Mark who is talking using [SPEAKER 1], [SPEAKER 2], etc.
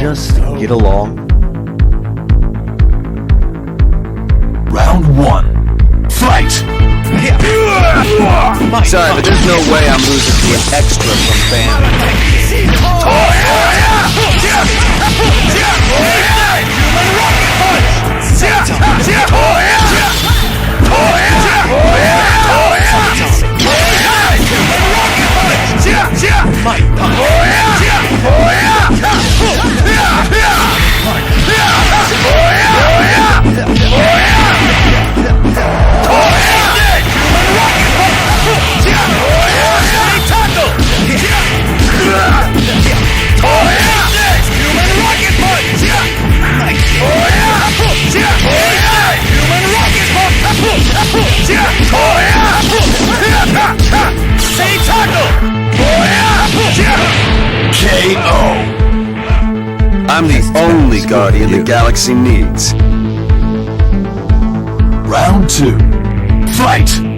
[SPEAKER 1] just get along?
[SPEAKER 2] Round 1. Fight!
[SPEAKER 1] Sorry, but there's no way I'm losing to an extra from band.
[SPEAKER 2] KO!
[SPEAKER 1] I'm the only guardian the galaxy needs.
[SPEAKER 2] Round 2. Fight!